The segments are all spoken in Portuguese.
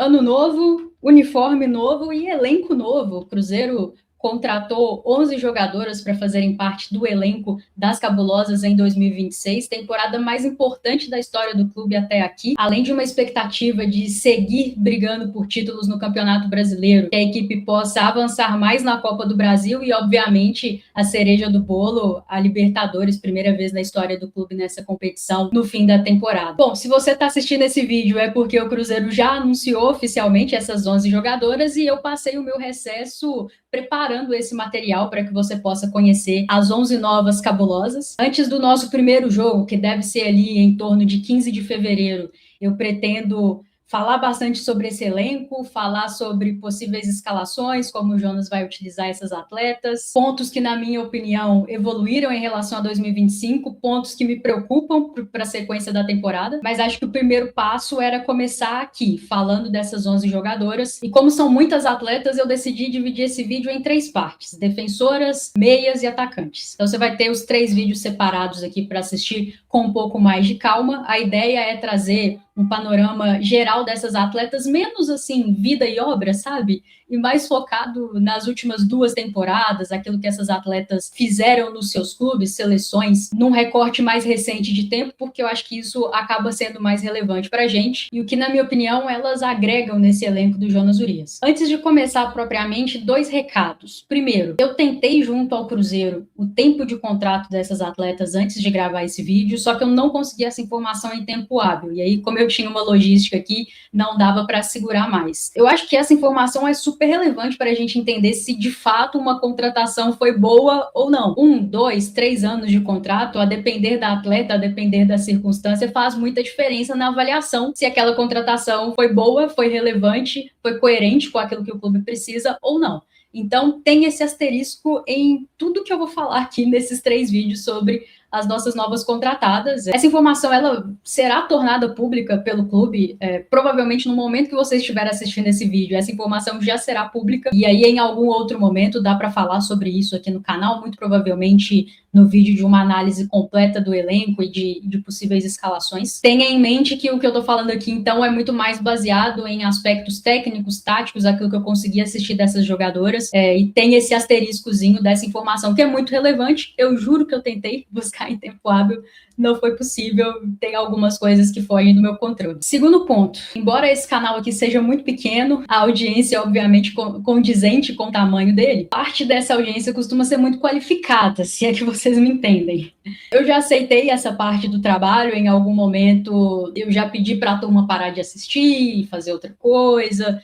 Ano novo, uniforme novo e elenco novo. O Cruzeiro contratou 11 jogadoras para fazerem parte do elenco das Cabulosas em 2026, temporada mais importante da história do clube até aqui, além de uma expectativa de seguir brigando por títulos no Campeonato Brasileiro, que a equipe possa avançar mais na Copa do Brasil e, obviamente, a cereja do bolo, a Libertadores, primeira vez na história do clube nessa competição no fim da temporada. Bom, se você está assistindo esse vídeo é porque o Cruzeiro já anunciou oficialmente essas 11 jogadoras e eu passei o meu recesso preparando esse material para que você possa conhecer as 11 novas cabulosas. Antes do nosso primeiro jogo, que deve ser ali em torno de 15 de fevereiro, eu pretendo falar bastante sobre esse elenco, falar sobre possíveis escalações, como o Jonas vai utilizar essas atletas, pontos que, na minha opinião, evoluíram em relação a 2025, pontos que me preocupam para a sequência da temporada, mas acho que o primeiro passo era começar aqui, falando dessas 11 jogadoras, e como são muitas atletas, eu decidi dividir esse vídeo em 3 partes, defensoras, meias e atacantes. Então você vai ter os 3 vídeos separados aqui para assistir com um pouco mais de calma. A ideia é trazer um panorama geral dessas atletas, menos assim, vida e obra, sabe? E mais focado nas últimas 2 temporadas, aquilo que essas atletas fizeram nos seus clubes, seleções, num recorte mais recente de tempo, porque eu acho que isso acaba sendo mais relevante pra gente, e o que, na minha opinião, elas agregam nesse elenco do Jonas Urias. Antes de começar propriamente, 2 recados. Primeiro, eu tentei junto ao Cruzeiro o tempo de contrato dessas atletas antes de gravar esse vídeo, só que eu não consegui essa informação em tempo hábil, e aí, como eu tinha uma logística aqui, não dava para segurar mais. Eu acho que essa informação é super relevante para a gente entender se de fato uma contratação foi boa ou não. 1, 2, 3 anos de contrato, a depender da atleta, a depender da circunstância, faz muita diferença na avaliação se aquela contratação foi boa, foi relevante, foi coerente com aquilo que o clube precisa ou não. Então, tem esse asterisco em tudo que eu vou falar aqui nesses 3 vídeos sobre as nossas novas contratadas. Essa informação ela será tornada pública pelo clube, provavelmente no momento que você estiver assistindo esse vídeo, essa informação já será pública, e aí em algum outro momento dá para falar sobre isso aqui no canal, muito provavelmente no vídeo de uma análise completa do elenco e de possíveis escalações. Tenha em mente que o que eu estou falando aqui, então, é muito mais baseado em aspectos técnicos, táticos, aquilo que eu consegui assistir dessas jogadoras, e tem esse asteriscozinho dessa informação, que é muito relevante. Eu juro que eu tentei buscar em tempo hábil, não foi possível, tem algumas coisas que fogem do meu controle. Segundo ponto, embora esse canal aqui seja muito pequeno, a audiência é obviamente condizente com o tamanho dele, parte dessa audiência costuma ser muito qualificada, se é que vocês me entendem. Eu já aceitei essa parte do trabalho, em algum momento eu já pedi para a turma parar de assistir e fazer outra coisa,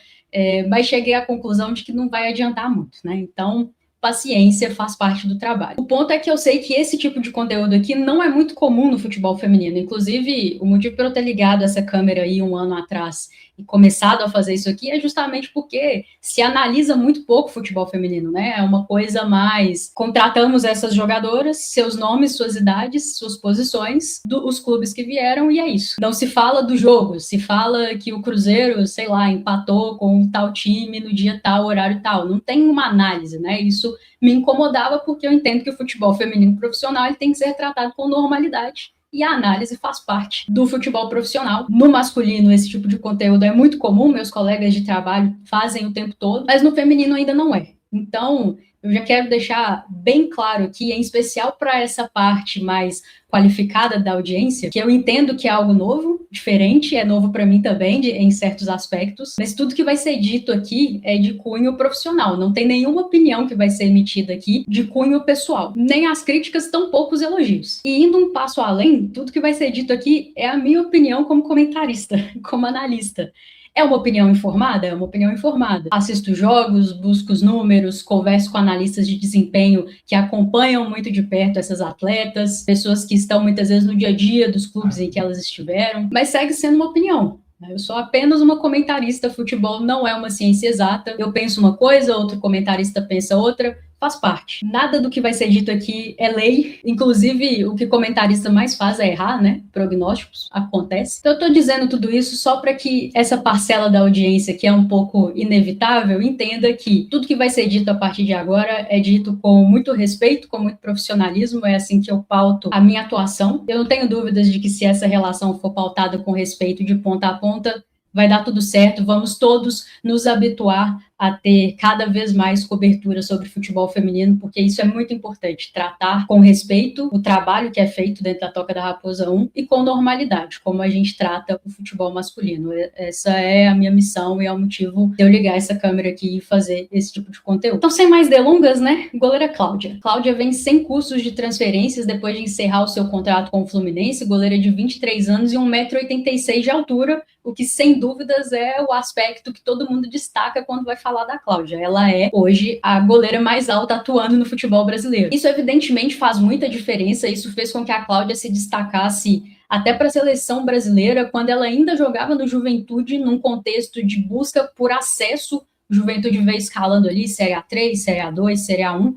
mas cheguei à conclusão de que não vai adiantar muito, né? Então, paciência faz parte do trabalho. O ponto é que eu sei que esse tipo de conteúdo aqui não é muito comum no futebol feminino. Inclusive, o motivo para eu ter ligado essa câmera aí um ano atrás e começado a fazer isso aqui é justamente porque se analisa muito pouco futebol feminino, né? É uma coisa mais... Contratamos essas jogadoras, seus nomes, suas idades, suas posições, os clubes que vieram, e é isso. Não se fala do jogo, se fala que o Cruzeiro, sei lá, empatou com um tal time no dia tal, horário tal. Não tem uma análise, né? Isso me incomodava porque eu entendo que o futebol feminino profissional ele tem que ser tratado com normalidade. E a análise faz parte do futebol profissional. No masculino, esse tipo de conteúdo é muito comum, meus colegas de trabalho fazem o tempo todo, mas no feminino ainda não é. Então, eu já quero deixar bem claro aqui, em especial para essa parte mais qualificada da audiência, que eu entendo que é algo novo, diferente, é novo para mim também, em certos aspectos, mas tudo que vai ser dito aqui é de cunho profissional, não tem nenhuma opinião que vai ser emitida aqui de cunho pessoal, nem as críticas, tampouco os elogios. E indo um passo além, tudo que vai ser dito aqui é a minha opinião como comentarista, como analista. É uma opinião informada? É uma opinião informada. Assisto jogos, busco os números, converso com analistas de desempenho que acompanham muito de perto essas atletas, pessoas que estão muitas vezes no dia a dia dos clubes em que elas estiveram, mas segue sendo uma opinião. Eu sou apenas uma comentarista, futebol não é uma ciência exata, eu penso uma coisa, outro comentarista pensa outra, faz parte. Nada do que vai ser dito aqui é lei, inclusive o que comentarista mais faz é errar, né? Prognósticos, acontece. Então eu tô dizendo tudo isso só para que essa parcela da audiência, que é um pouco inevitável, entenda que tudo que vai ser dito a partir de agora é dito com muito respeito, com muito profissionalismo, é assim que eu pauto a minha atuação. Eu não tenho dúvidas de que se essa relação for pautada com respeito de ponta a ponta, vai dar tudo certo, vamos todos nos habituar a ter cada vez mais cobertura sobre futebol feminino, porque isso é muito importante, tratar com respeito o trabalho que é feito dentro da Toca da Raposa 1 e com normalidade, como a gente trata o futebol masculino. Essa é a minha missão e é o motivo de eu ligar essa câmera aqui e fazer esse tipo de conteúdo. Então, sem mais delongas, né, goleira Cláudia. Cláudia vem sem custos de transferências depois de encerrar o seu contrato com o Fluminense, goleira de 23 anos e 1,86 m de altura, o que, sem dúvidas, é o aspecto que todo mundo destaca quando vai falar da Cláudia. Ela é, hoje, a goleira mais alta atuando no futebol brasileiro. Isso, evidentemente, faz muita diferença. Isso fez com que a Cláudia se destacasse até para a seleção brasileira, quando ela ainda jogava no Juventude, num contexto de busca por acesso. O Juventude veio escalando ali, Série A3, Série A2, Série A1,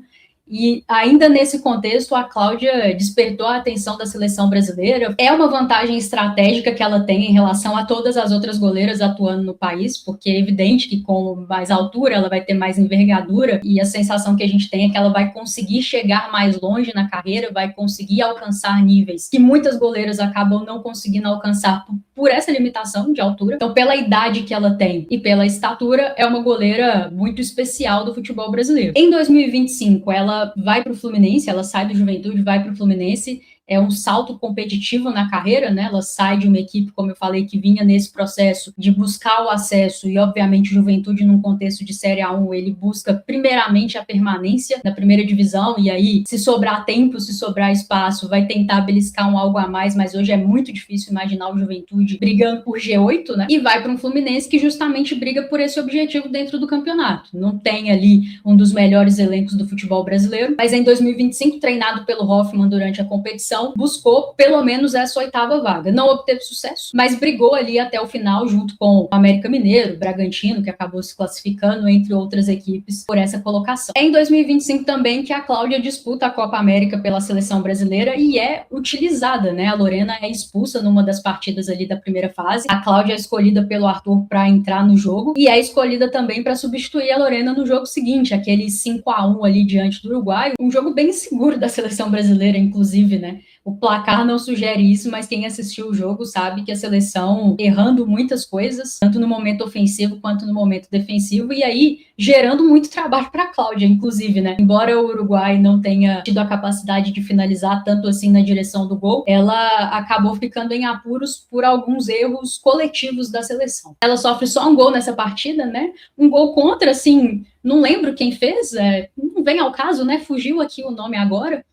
e ainda nesse contexto, a Cláudia despertou a atenção da seleção brasileira. É uma vantagem estratégica que ela tem em relação a todas as outras goleiras atuando no país, porque é evidente que com mais altura ela vai ter mais envergadura, e a sensação que a gente tem é que ela vai conseguir chegar mais longe na carreira, vai conseguir alcançar níveis que muitas goleiras acabam não conseguindo alcançar por essa limitação de altura. Então, pela idade que ela tem e pela estatura, é uma goleira muito especial do futebol brasileiro. Em 2025, ela vai para o Fluminense, ela sai do Juventude, vai para o Fluminense, é um salto competitivo na carreira, né? Ela sai de uma equipe, como eu falei, que vinha nesse processo de buscar o acesso, e obviamente o Juventude, num contexto de Série A1, ele busca primeiramente a permanência na primeira divisão, e aí, se sobrar tempo, se sobrar espaço, vai tentar beliscar um algo a mais, mas hoje é muito difícil imaginar o Juventude brigando por G8, né? E vai para um Fluminense que justamente briga por esse objetivo dentro do campeonato. Não tem ali um dos melhores elencos do futebol brasileiro, mas em 2025, treinado pelo Hoffmann durante a competição, buscou pelo menos essa 8ª vaga. Não obteve sucesso, mas brigou ali até o final junto com o América Mineiro, Bragantino, que acabou se classificando, entre outras equipes, por essa colocação. É em 2025 também que a Cláudia disputa a Copa América pela seleção brasileira e é utilizada, né? A Lorena é expulsa numa das partidas ali da primeira fase. A Cláudia é escolhida pelo Arthur para entrar no jogo e é escolhida também para substituir a Lorena no jogo seguinte, aquele 5-1 ali diante do Uruguai, um jogo bem seguro da seleção brasileira, inclusive, né? O placar não sugere isso, mas quem assistiu o jogo sabe que a seleção errando muitas coisas, tanto no momento ofensivo quanto no momento defensivo, e aí gerando muito trabalho para a Cláudia, inclusive, né? Embora o Uruguai não tenha tido a capacidade de finalizar tanto assim na direção do gol, ela acabou ficando em apuros por alguns erros coletivos da seleção. Ela sofre só um gol nessa partida, né? Um gol contra, assim, não lembro quem fez, não vem ao caso, né? Fugiu aqui o nome agora.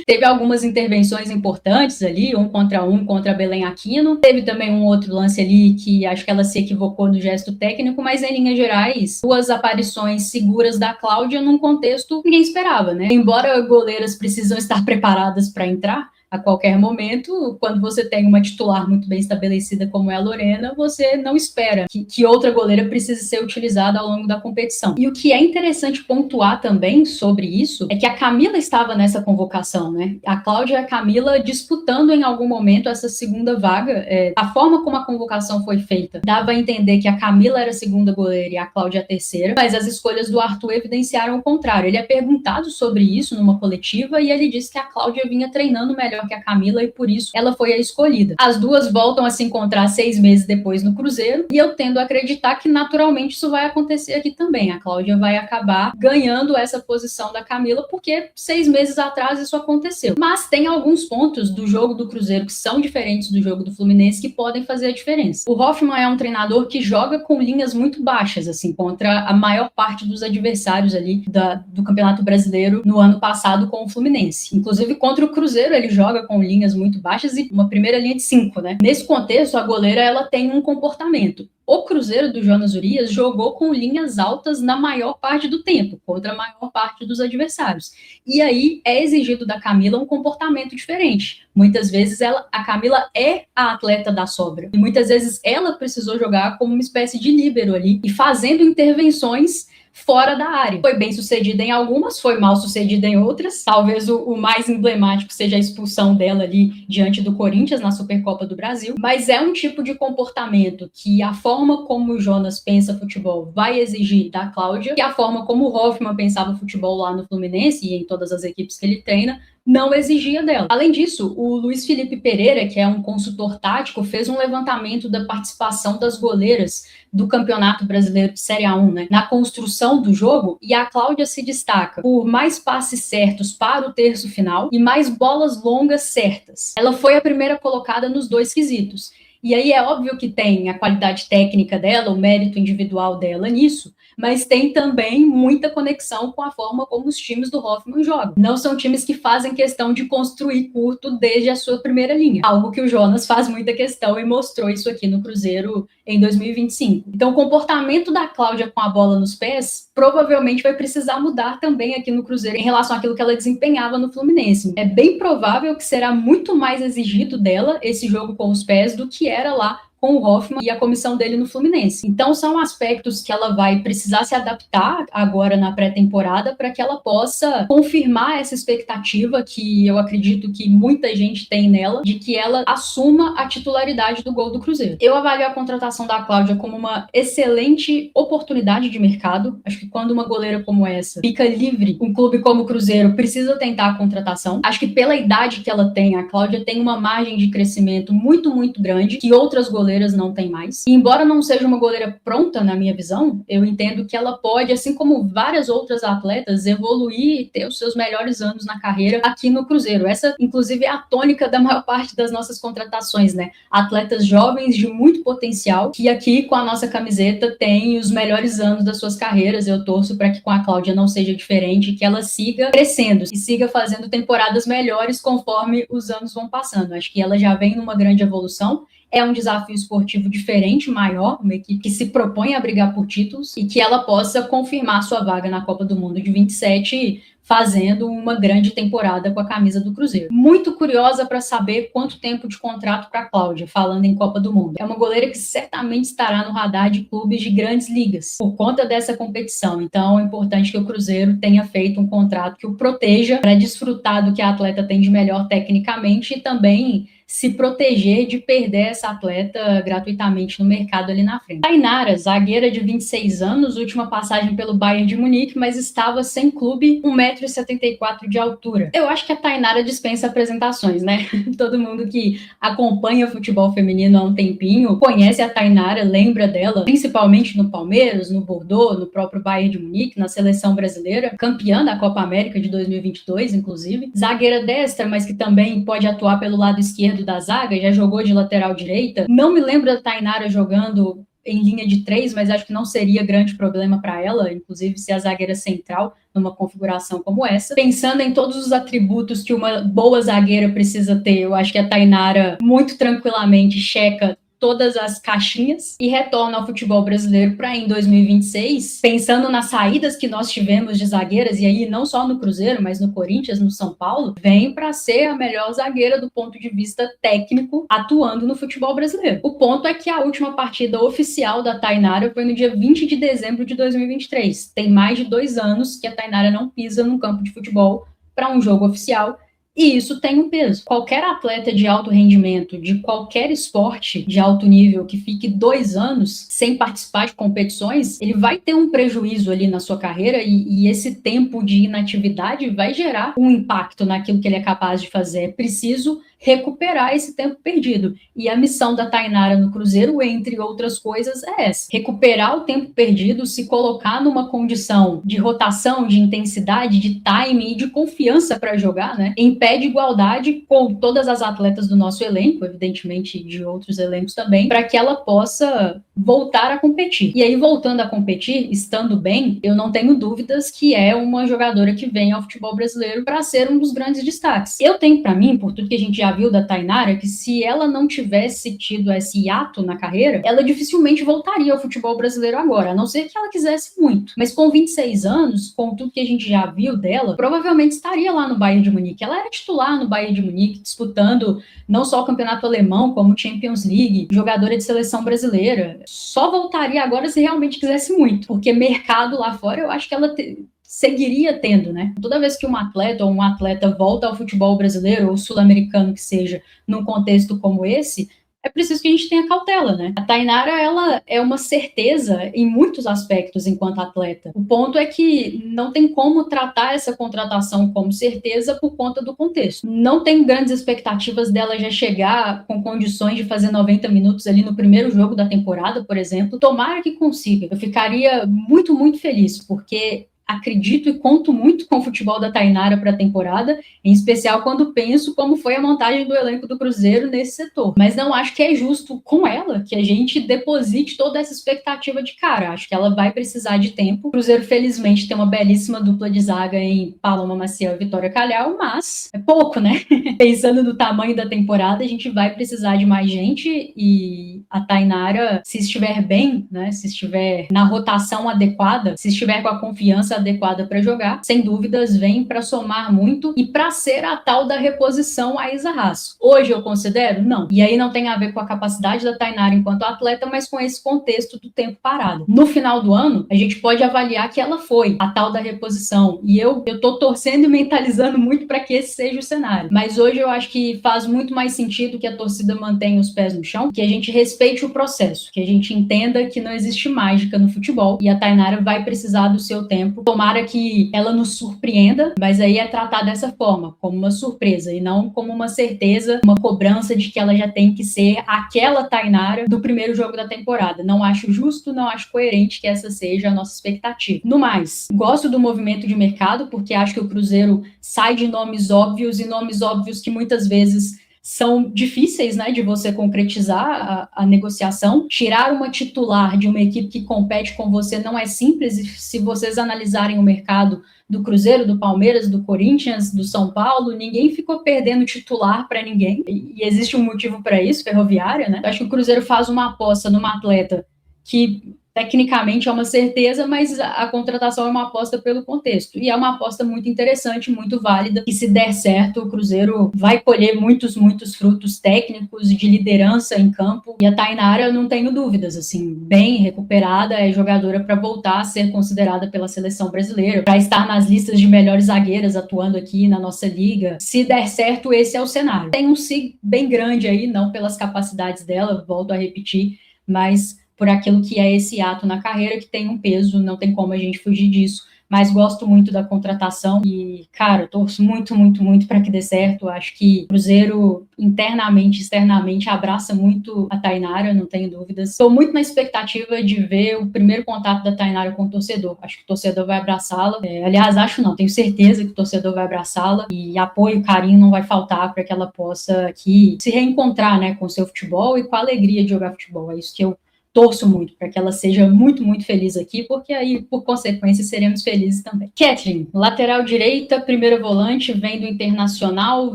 Teve algumas intervenções importantes ali, um contra a Belém Aquino. Teve também um outro lance ali que acho que ela se equivocou no gesto técnico, mas em linhas gerais, 2 aparições seguras da Cláudia num contexto que ninguém esperava, né? Embora goleiras precisam estar preparadas para entrar a qualquer momento, quando você tem uma titular muito bem estabelecida como é a Lorena, você não espera que outra goleira precise ser utilizada ao longo da competição. E o que é interessante pontuar também sobre isso é que a Camila estava nessa convocação, né? A Cláudia e a Camila disputando em algum momento essa segunda vaga. A forma como a convocação foi feita dava a entender que a Camila era a segunda goleira e a Cláudia a terceira, mas as escolhas do Arthur evidenciaram o contrário. Ele é perguntado sobre isso numa coletiva e ele disse que a Cláudia vinha treinando melhor que a Camila e por isso ela foi a escolhida. As duas voltam a se encontrar 6 meses depois no Cruzeiro e eu tendo a acreditar que naturalmente isso vai acontecer aqui também. A Cláudia vai acabar ganhando essa posição da Camila porque 6 meses atrás isso aconteceu. Mas tem alguns pontos do jogo do Cruzeiro que são diferentes do jogo do Fluminense que podem fazer a diferença. O Hoffmann é um treinador que joga com linhas muito baixas, assim, contra a maior parte dos adversários ali do Campeonato Brasileiro no ano passado com o Fluminense. Inclusive contra o Cruzeiro ele joga com linhas muito baixas e uma primeira linha de 5, né? Nesse contexto, a goleira ela tem um comportamento. O Cruzeiro do Jonas Urias jogou com linhas altas na maior parte do tempo, contra a maior parte dos adversários. E aí é exigido da Camila um comportamento diferente. Muitas vezes a Camila é a atleta da sobra. E muitas vezes ela precisou jogar como uma espécie de líbero ali e fazendo intervenções fora da área. Foi bem sucedida em algumas, foi mal sucedida em outras. Talvez o mais emblemático seja a expulsão dela ali diante do Corinthians na Supercopa do Brasil. Mas é um tipo de comportamento que a forma forma como o Jonas pensa futebol vai exigir da Cláudia, e a forma como o Hoffmann pensava futebol lá no Fluminense e em todas as equipes que ele treina, não exigia dela. Além disso, o Luiz Felipe Pereira, que é um consultor tático, fez um levantamento da participação das goleiras do Campeonato Brasileiro de Série A1, né, na construção do jogo, e a Cláudia se destaca por mais passes certos para o terço final e mais bolas longas certas. Ela foi a primeira colocada nos dois quesitos. E aí é óbvio que tem a qualidade técnica dela, o mérito individual dela nisso, mas tem também muita conexão com a forma como os times do Hoffmann jogam. Não são times que fazem questão de construir curto desde a sua primeira linha, algo que o Jonas faz muita questão e mostrou isso aqui no Cruzeiro em 2025. Então, o comportamento da Cláudia com a bola nos pés provavelmente vai precisar mudar também aqui no Cruzeiro em relação àquilo que ela desempenhava no Fluminense. É bem provável que será muito mais exigido dela esse jogo com os pés do que era lá com o Hoffmann e a comissão dele no Fluminense. Então, são aspectos que ela vai precisar se adaptar agora na pré-temporada para que ela possa confirmar essa expectativa que eu acredito que muita gente tem nela, de que ela assuma a titularidade do gol do Cruzeiro. Eu avalio a contratação da Cláudia como uma excelente oportunidade de mercado. Acho que quando uma goleira como essa fica livre, um clube como o Cruzeiro precisa tentar a contratação. Acho que pela idade que ela tem, a Cláudia tem uma margem de crescimento muito, muito grande, que outras goleiras não tem mais. E embora não seja uma goleira pronta, na minha visão, eu entendo que ela pode, assim como várias outras atletas, evoluir e ter os seus melhores anos na carreira aqui no Cruzeiro. Essa, inclusive, é a tônica da maior parte das nossas contratações, né? Atletas jovens de muito potencial, que aqui com a nossa camiseta tem os melhores anos das suas carreiras. Eu torço para que com a Cláudia não seja diferente, que ela siga crescendo e siga fazendo temporadas melhores conforme os anos vão passando. Acho que ela já vem numa grande evolução. É um desafio esportivo diferente, maior, uma equipe que se propõe a brigar por títulos e que ela possa confirmar sua vaga na Copa do Mundo de 27, fazendo uma grande temporada com a camisa do Cruzeiro. Muito curiosa para saber quanto tempo de contrato para a Cláudia, falando em Copa do Mundo. É uma goleira que certamente estará no radar de clubes de grandes ligas por conta dessa competição. Então é importante que o Cruzeiro tenha feito um contrato que o proteja para desfrutar do que a atleta tem de melhor tecnicamente e também se proteger de perder essa atleta gratuitamente no mercado ali na frente. Tainara, zagueira de 26 anos, última passagem pelo Bayern de Munique, mas estava sem clube, 1,74 m de altura. Eu acho que a Tainara dispensa apresentações, né? Todo mundo que acompanha o futebol feminino há um tempinho conhece a Tainara, lembra dela, principalmente no Palmeiras, no Bordeaux, no próprio Bayern de Munique, na seleção brasileira, campeã da Copa América de 2022, inclusive. Zagueira destra, mas que também pode atuar pelo lado esquerdo da zaga, já jogou de lateral direita. Não me lembro da Tainara jogando em linha de 3, mas acho que não seria grande problema para ela, inclusive ser a zagueira central numa configuração como essa. Pensando em todos os atributos que uma boa zagueira precisa ter, eu acho que a Tainara muito tranquilamente checa todas as caixinhas e retorna ao futebol brasileiro para em 2026, pensando nas saídas que nós tivemos de zagueiras, e aí não só no Cruzeiro, mas no Corinthians, no São Paulo, vem para ser a melhor zagueira do ponto de vista técnico atuando no futebol brasileiro. O ponto é que a última partida oficial da Tainara foi no dia 20 de dezembro de 2023. Tem mais de 2 anos que a Tainara não pisa num campo de futebol para um jogo oficial. E isso tem um peso. Qualquer atleta de alto rendimento, de qualquer esporte de alto nível que fique 2 anos sem participar de competições, ele vai ter um prejuízo ali na sua carreira e esse tempo de inatividade vai gerar um impacto naquilo que ele é capaz de fazer. É preciso recuperar esse tempo perdido. E a missão da Tainara no Cruzeiro, entre outras coisas, é essa. Recuperar o tempo perdido, se colocar numa condição de rotação, de intensidade, de timing e de confiança para jogar, né? Em pé de igualdade com todas as atletas do nosso elenco, evidentemente de outros elencos também, para que ela possa voltar a competir. E aí, voltando a competir, estando bem, eu não tenho dúvidas que é uma jogadora que vem ao futebol brasileiro para ser um dos grandes destaques. Eu tenho para mim, por tudo que a gente já viu da Tainara, que se ela não tivesse tido esse hiato na carreira, ela dificilmente voltaria ao futebol brasileiro agora, a não ser que ela quisesse muito. Mas com 26 anos, com tudo que a gente já viu dela, provavelmente estaria lá no Bayern de Munique. Ela era titular no Bayern de Munique, disputando não só o campeonato alemão, como Champions League, jogadora de seleção brasileira. Só voltaria agora se realmente quisesse muito, porque mercado lá fora eu acho que ela seguiria tendo, né? Toda vez que um atleta ou um atleta volta ao futebol brasileiro ou sul-americano que seja, num contexto como esse, é é preciso que a gente tenha cautela, né? A Tainara, ela é uma certeza em muitos aspectos enquanto atleta. O ponto é que não tem como tratar essa contratação como certeza por conta do contexto. Não tem grandes expectativas dela já chegar com condições de fazer 90 minutos ali no primeiro jogo da temporada, por exemplo. Tomara que consiga. Eu ficaria muito, muito feliz, porque acredito e conto muito com o futebol da Tainara para a temporada, em especial quando penso como foi a montagem do elenco do Cruzeiro nesse setor. Mas não acho que é justo com ela que a gente deposite toda essa expectativa de cara. Acho que ela vai precisar de tempo. O Cruzeiro, felizmente, tem uma belíssima dupla de zaga em Paloma Maciel e Vitória Calhau, mas é pouco, né? Pensando no tamanho da temporada, a gente vai precisar de mais gente e a Tainara, se estiver bem, né? Se estiver na rotação adequada, se estiver com a confiança adequada para jogar, sem dúvidas vem para somar muito e para ser a tal da reposição a Isa Hasso. Hoje eu considero? Não. E aí não tem a ver com a capacidade da Tainara enquanto atleta, mas com esse contexto do tempo parado. No final do ano, a gente pode avaliar que ela foi a tal da reposição. E eu tô torcendo e mentalizando muito para que esse seja o cenário. Mas hoje eu acho que faz muito mais sentido que a torcida mantenha os pés no chão, que a gente respeite o processo, que a gente entenda que não existe mágica no futebol e a Tainara vai precisar do seu tempo. Tomara que ela nos surpreenda, mas aí é tratar dessa forma, como uma surpresa e não como uma certeza, uma cobrança de que ela já tem que ser aquela Tainara do primeiro jogo da temporada. Não acho justo, não acho coerente que essa seja a nossa expectativa. No mais, gosto do movimento de mercado, porque acho que o Cruzeiro sai de nomes óbvios e nomes óbvios que muitas vezes são difíceis, né, de você concretizar a negociação. Tirar uma titular de uma equipe que compete com você não é simples, e se vocês analisarem o mercado do Cruzeiro, do Palmeiras, do Corinthians, do São Paulo, ninguém ficou perdendo titular para ninguém, e existe um motivo para isso, Ferroviária, né? Eu acho que o Cruzeiro faz uma aposta numa atleta que tecnicamente é uma certeza, mas a contratação é uma aposta pelo contexto. E é uma aposta muito interessante, muito válida, e se der certo, o Cruzeiro vai colher muitos, muitos frutos técnicos de liderança em campo. E a Tainara, eu não tenho dúvidas, assim, bem recuperada, é jogadora para voltar a ser considerada pela seleção brasileira, para estar nas listas de melhores zagueiras atuando aqui na nossa liga. Se der certo, esse é o cenário. Tem um si bem grande aí, não pelas capacidades dela, volto a repetir, mas por aquilo que é esse ato na carreira, que tem um peso, não tem como a gente fugir disso, mas gosto muito da contratação e, cara, torço muito, muito, muito para que dê certo. Acho que o Cruzeiro, internamente, externamente, abraça muito a Tainara, não tenho dúvidas. Estou muito na expectativa de ver o primeiro contato da Tainara com o torcedor. Acho que o torcedor vai abraçá-la. Aliás, acho não, tenho certeza que o torcedor vai abraçá-la e apoio, carinho não vai faltar para que ela possa aqui se reencontrar, né, com o seu futebol e com a alegria de jogar futebol. É isso que eu torço muito para que ela seja muito, muito feliz aqui, porque aí, por consequência, seremos felizes também. Kathleen, lateral direita, primeira volante, vem do Internacional,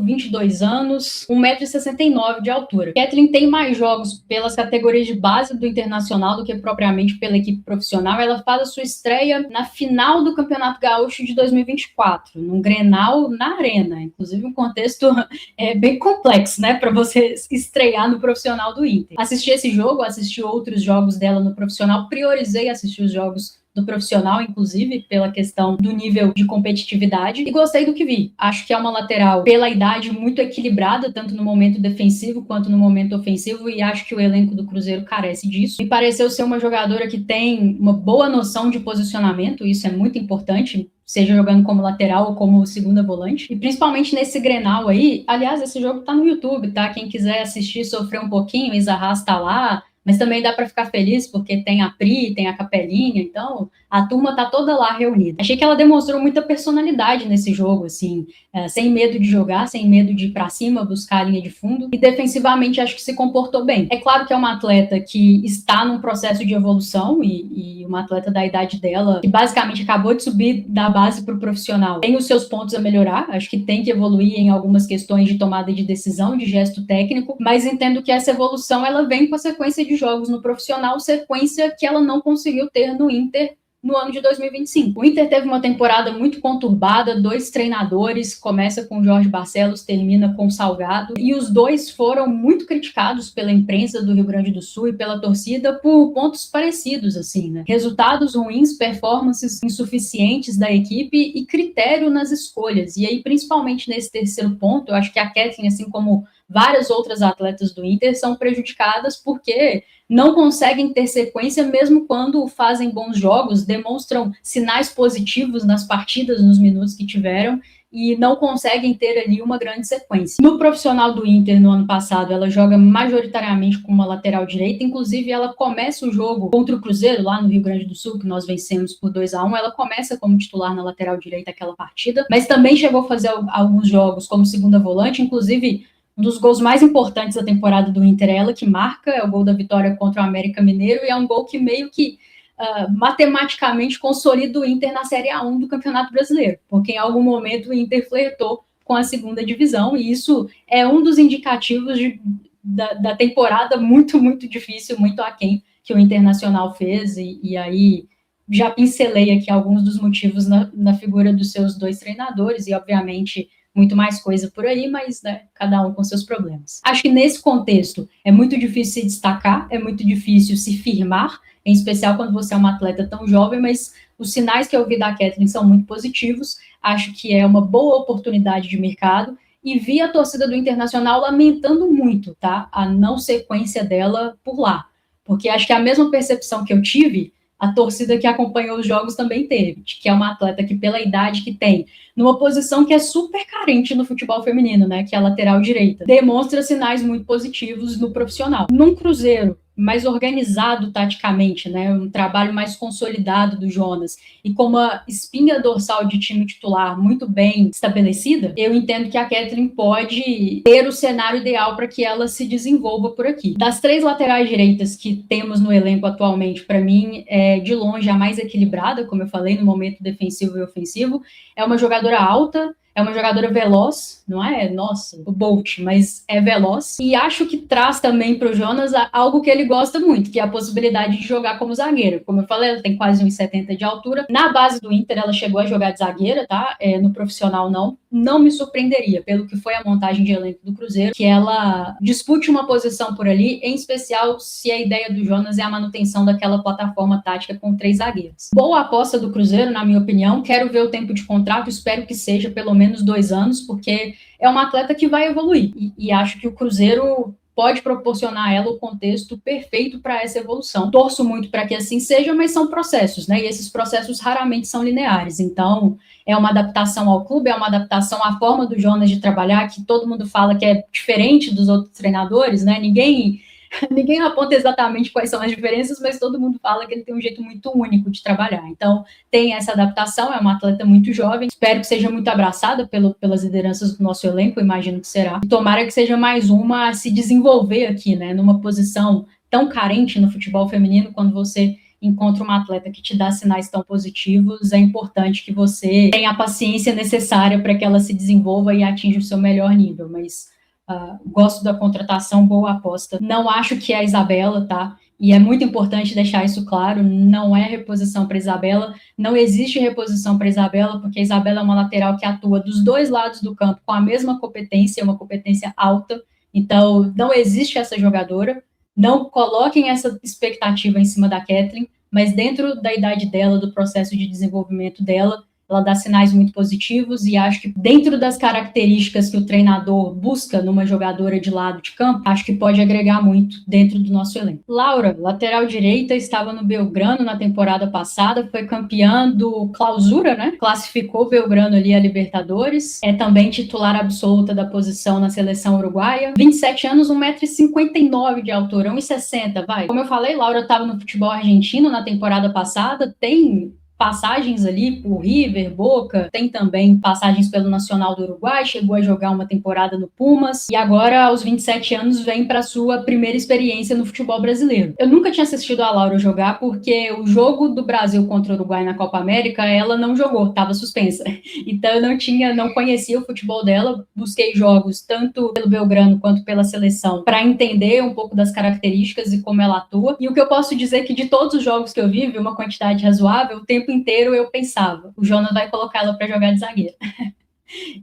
22 anos, 1,69 m de altura. Kathleen tem mais jogos pelas categorias de base do Internacional do que propriamente pela equipe profissional. Ela faz a sua estreia na final do Campeonato Gaúcho de 2024, num Grenal na Arena. Inclusive, um contexto bem complexo, né, para você estrear no profissional do Inter. Assisti esse jogo, assisti outros jogos dela no profissional, priorizei assistir os jogos do profissional, inclusive, pela questão do nível de competitividade, e gostei do que vi. Acho que é uma lateral, pela idade, muito equilibrada, tanto no momento defensivo quanto no momento ofensivo, e acho que o elenco do Cruzeiro carece disso. Me pareceu ser uma jogadora que tem uma boa noção de posicionamento, isso é muito importante, seja jogando como lateral ou como segunda volante, e principalmente nesse Grenal aí. Aliás, esse jogo tá no YouTube, tá? Quem quiser assistir, sofrer um pouquinho, Isa Hasso tá lá, mas também dá para ficar feliz porque tem a Pri, tem a Capelinha, então a turma tá toda lá reunida. Achei que ela demonstrou muita personalidade nesse jogo, assim, sem medo de jogar, sem medo de ir para cima, buscar a linha de fundo, e defensivamente acho que se comportou bem. É claro que é uma atleta que está num processo de evolução e uma atleta da idade dela, que basicamente acabou de subir da base para o profissional, tem os seus pontos a melhorar, acho que tem que evoluir em algumas questões de tomada de decisão, de gesto técnico, mas entendo que essa evolução ela vem com a sequência de jogos no profissional, sequência que ela não conseguiu ter no Inter no ano de 2025. O Inter teve uma temporada muito conturbada, 2 treinadores, começa com o Jorge Barcelos, termina com o Salgado, e os dois foram muito criticados pela imprensa do Rio Grande do Sul e pela torcida por pontos parecidos, assim, né? Resultados ruins, performances insuficientes da equipe e critério nas escolhas. E aí, principalmente nesse terceiro ponto, eu acho que a Kathleen, assim como várias outras atletas do Inter são prejudicadas porque não conseguem ter sequência mesmo quando fazem bons jogos, demonstram sinais positivos nas partidas, nos minutos que tiveram, e não conseguem ter ali uma grande sequência. No profissional do Inter, no ano passado, ela joga majoritariamente com uma lateral direita, inclusive ela começa o jogo contra o Cruzeiro, lá no Rio Grande do Sul, que nós vencemos por 2-1, ela começa como titular na lateral direita aquela partida, mas também chegou a fazer alguns jogos como segunda volante, inclusive um dos gols mais importantes da temporada do Inter é ela que marca, é o gol da vitória contra o América Mineiro, e é um gol que meio que matematicamente consolida o Inter na Série A1 do Campeonato Brasileiro, porque em algum momento o Inter flertou com a segunda divisão, e isso é um dos indicativos da temporada muito, muito difícil, muito aquém que o Internacional fez, e aí já pincelei aqui alguns dos motivos na figura dos seus dois treinadores, e obviamente muito mais coisa por aí, mas né, cada um com seus problemas. Acho que nesse contexto é muito difícil se destacar, é muito difícil se firmar, em especial quando você é uma atleta tão jovem, mas os sinais que eu vi da Kathleen são muito positivos, acho que é uma boa oportunidade de mercado, e vi a torcida do Internacional lamentando muito, tá, a não sequência dela por lá, porque acho que a mesma percepção que eu tive, a torcida que acompanhou os jogos também teve, de que é uma atleta que, pela idade que tem, numa posição que é super carente no futebol feminino, né, que é a lateral direita, demonstra sinais muito positivos no profissional. Num Cruzeiro mais organizado taticamente, né, um trabalho mais consolidado do Jonas, e com uma espinha dorsal de time titular muito bem estabelecida, eu entendo que a Kathleen pode ter o cenário ideal para que ela se desenvolva por aqui. Das 3 laterais direitas que temos no elenco atualmente, para mim, é de longe a mais equilibrada, como eu falei, no momento defensivo e ofensivo. É uma jogadora alta, é uma jogadora veloz, não é, nossa, o Bolt, mas é veloz. E acho que traz também para o Jonas algo que ele gosta muito, que é a possibilidade de jogar como zagueira. Como eu falei, ela tem quase 1,70 de altura. Na base do Inter, ela chegou a jogar de zagueira, tá? No profissional, não. Não me surpreenderia, pelo que foi a montagem de elenco do Cruzeiro, que ela dispute uma posição por ali, em especial se a ideia do Jonas é a manutenção daquela plataforma tática com 3 zagueiros. Boa aposta do Cruzeiro, na minha opinião. Quero ver o tempo de contrato, espero que seja pelo menos 2 anos, porque é uma atleta que vai evoluir. E acho que o Cruzeiro pode proporcionar a ela o contexto perfeito para essa evolução. Torço muito para que assim seja, mas são processos, né? E esses processos raramente são lineares. Então, é uma adaptação ao clube, é uma adaptação à forma do Jonas de trabalhar, que todo mundo fala que é diferente dos outros treinadores, né? Ninguém aponta exatamente quais são as diferenças, mas todo mundo fala que ele tem um jeito muito único de trabalhar. Então, tem essa adaptação, é uma atleta muito jovem, espero que seja muito abraçada pelas lideranças do nosso elenco, imagino que será. E tomara que seja mais uma a se desenvolver aqui, né, numa posição tão carente no futebol feminino, quando você encontra uma atleta que te dá sinais tão positivos, é importante que você tenha a paciência necessária para que ela se desenvolva e atinja o seu melhor nível, mas gosto da contratação, boa aposta. Não acho que é a Isabela, tá? E é muito importante deixar isso claro, não é reposição para Isabela, não existe reposição para Isabela, porque a Isabela é uma lateral que atua dos 2 lados do campo com a mesma competência, uma competência alta, então não existe essa jogadora, não coloquem essa expectativa em cima da Kathleen, mas dentro da idade dela, do processo de desenvolvimento dela, ela dá sinais muito positivos e acho que dentro das características que o treinador busca numa jogadora de lado de campo, acho que pode agregar muito dentro do nosso elenco. Laura, lateral direita, estava no Belgrano na temporada passada, foi campeã do Clausura, né? Classificou o Belgrano ali a Libertadores, é também titular absoluta da posição na seleção uruguaia, 27 anos, 1,59 m de altura, 1,60 m, vai. Como eu falei, Laura estava no futebol argentino na temporada passada, tem passagens ali por River, Boca, tem também passagens pelo Nacional do Uruguai, chegou a jogar uma temporada no Pumas, e agora, aos 27 anos, vem para sua primeira experiência no futebol brasileiro. Eu nunca tinha assistido a Laura jogar, porque o jogo do Brasil contra o Uruguai na Copa América, ela não jogou, estava suspensa. Então eu não conhecia o futebol dela, busquei jogos tanto pelo Belgrano quanto pela seleção, para entender um pouco das características e como ela atua, e o que eu posso dizer é que de todos os jogos que eu vi uma quantidade razoável, o tempo inteiro eu pensava, o Jonas vai colocar ela para jogar de zagueira.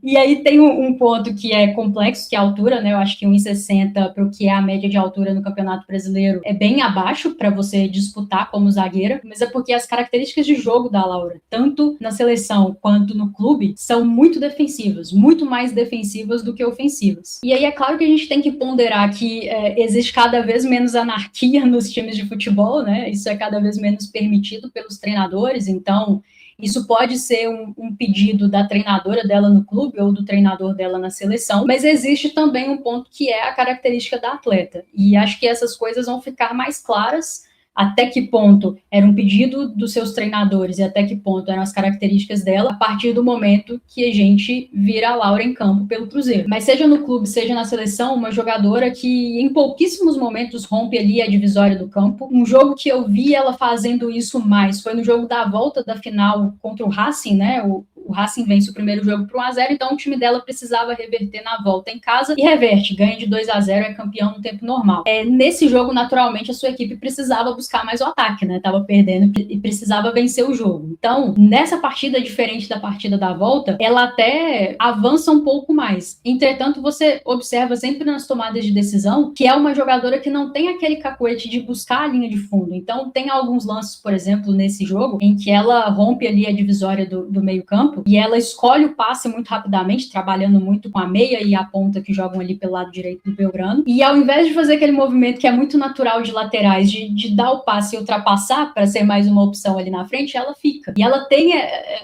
E aí tem um ponto que é complexo, que é a altura, né? Eu acho que 1,60 para o que é a média de altura no Campeonato Brasileiro é bem abaixo para você disputar como zagueira, mas é porque as características de jogo da Laura, tanto na seleção quanto no clube, são muito defensivas, muito mais defensivas do que ofensivas. E aí é claro que a gente tem que ponderar que existe cada vez menos anarquia nos times de futebol, né? Isso é cada vez menos permitido pelos treinadores, então isso pode ser um pedido da treinadora dela no clube ou do treinador dela na seleção, mas existe também um ponto que é a característica da atleta. E acho que essas coisas vão ficar mais claras até que ponto era um pedido dos seus treinadores e até que ponto eram as características dela, a partir do momento que a gente vira a Laura em campo pelo Cruzeiro. Mas seja no clube, seja na seleção, uma jogadora que em pouquíssimos momentos rompe ali a divisória do campo. Um jogo que eu vi ela fazendo isso mais foi no jogo da volta da final contra o Racing, né? O Racing vence o primeiro jogo por 1-0, então o time dela precisava reverter na volta em casa e reverte, ganha de 2-0, é campeão no tempo normal. Nesse jogo, naturalmente, a sua equipe precisava buscar mais o ataque, né? Tava perdendo e precisava vencer o jogo. Então, nessa partida, diferente da partida da volta, ela até avança um pouco mais. Entretanto, você observa sempre nas tomadas de decisão que é uma jogadora que não tem aquele cacuete de buscar a linha de fundo. Então, tem alguns lances, por exemplo, nesse jogo, em que ela rompe ali a divisória do meio-campo e ela escolhe o passe muito rapidamente, trabalhando muito com a meia e a ponta que jogam ali pelo lado direito do Belgrano. E ao invés de fazer aquele movimento que é muito natural de laterais, de dar o passe e ultrapassar para ser mais uma opção ali na frente, ela fica. E ela tem,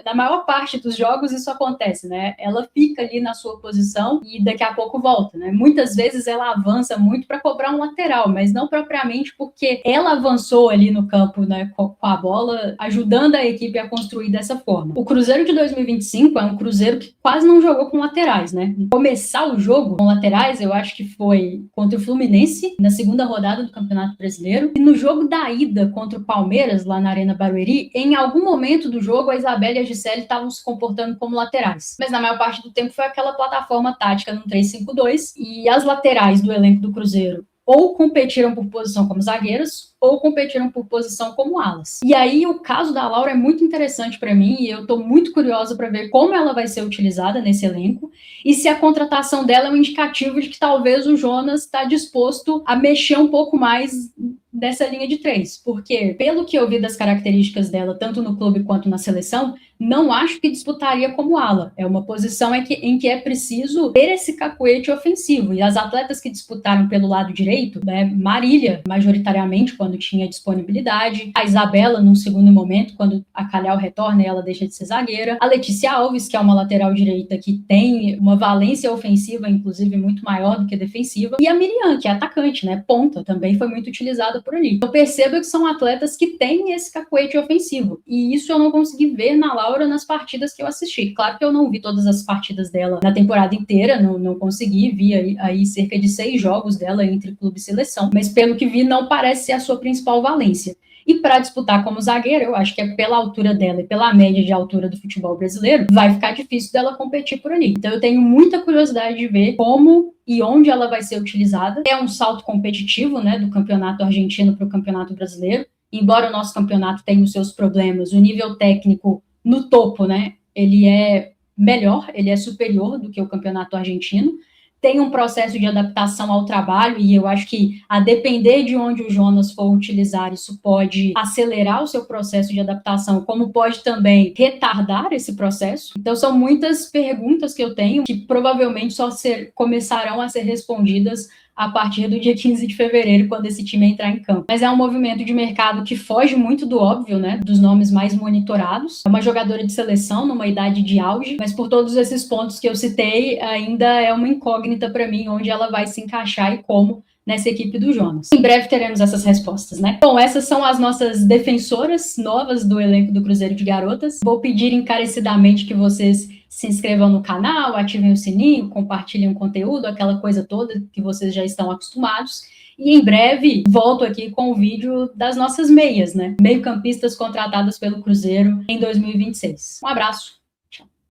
na maior parte dos jogos, isso acontece, né? Ela fica ali na sua posição e daqui a pouco volta, né? Muitas vezes ela avança muito para cobrar um lateral, mas não propriamente porque ela avançou ali no campo, né, com a bola, ajudando a equipe a construir dessa forma. O Cruzeiro de 2025 é um Cruzeiro que quase não jogou com laterais, né? Começar o jogo com laterais, eu acho que foi contra o Fluminense, na segunda rodada do Campeonato Brasileiro, e no jogo da ida contra o Palmeiras, lá na Arena Barueri, em algum momento do jogo, a Isabelle e a Gisele estavam se comportando como laterais. Mas na maior parte do tempo foi aquela plataforma tática no 3-5-2, e as laterais do elenco do Cruzeiro ou competiram por posição como zagueiras, ou competiram por posição como alas. E aí o caso da Laura é muito interessante para mim, e eu estou muito curiosa para ver como ela vai ser utilizada nesse elenco, e se a contratação dela é um indicativo de que talvez o Jonas está disposto a mexer um pouco mais dessa linha de 3, porque pelo que eu vi das características dela, tanto no clube quanto na seleção, não acho que disputaria como ala. É uma posição em que é preciso ter esse cacuete ofensivo, e as atletas que disputaram pelo lado direito, né, Marília, majoritariamente, quando tinha disponibilidade, a Isabela, num segundo momento, quando a Calhau retorna, ela deixa de ser zagueira, a Letícia Alves, que é uma lateral direita que tem uma valência ofensiva, inclusive, muito maior do que defensiva, e a Miriam, que é atacante, né, ponta, também foi muito utilizada por ali. Eu percebo que são atletas que têm esse cacuete ofensivo, e isso eu não consegui ver na Laura nas partidas que eu assisti. Claro que eu não vi todas as partidas dela na temporada inteira, não consegui, vi aí cerca de 6 jogos dela entre clube e seleção, mas pelo que vi, não parece ser a sua principal valência. E para disputar como zagueira, eu acho que é pela altura dela e pela média de altura do futebol brasileiro, vai ficar difícil dela competir por ali. Então eu tenho muita curiosidade de ver como e onde ela vai ser utilizada. É um salto competitivo, né, do campeonato argentino para o campeonato brasileiro. Embora o nosso campeonato tenha os seus problemas, o nível técnico no topo, né, ele é melhor, ele é superior do que o campeonato argentino. Tem um processo de adaptação ao trabalho, e eu acho que, a depender de onde o Jonas for utilizar, isso pode acelerar o seu processo de adaptação, como pode também retardar esse processo. Então, são muitas perguntas que eu tenho, que provavelmente só começarão a ser respondidas a partir do dia 15 de fevereiro, quando esse time entrar em campo. Mas é um movimento de mercado que foge muito do óbvio, né? Dos nomes mais monitorados. É uma jogadora de seleção numa idade de auge, mas por todos esses pontos que eu citei, ainda é uma incógnita para mim onde ela vai se encaixar e como nessa equipe do Jonas. Em breve teremos essas respostas, né? Bom, essas são as nossas defensoras novas do elenco do Cruzeiro de Garotas. Vou pedir encarecidamente que vocês se inscrevam no canal, ativem o sininho, compartilhem o conteúdo, aquela coisa toda que vocês já estão acostumados. E em breve volto aqui com o vídeo das nossas meias, né? Meio-campistas contratadas pelo Cruzeiro em 2026. Um abraço!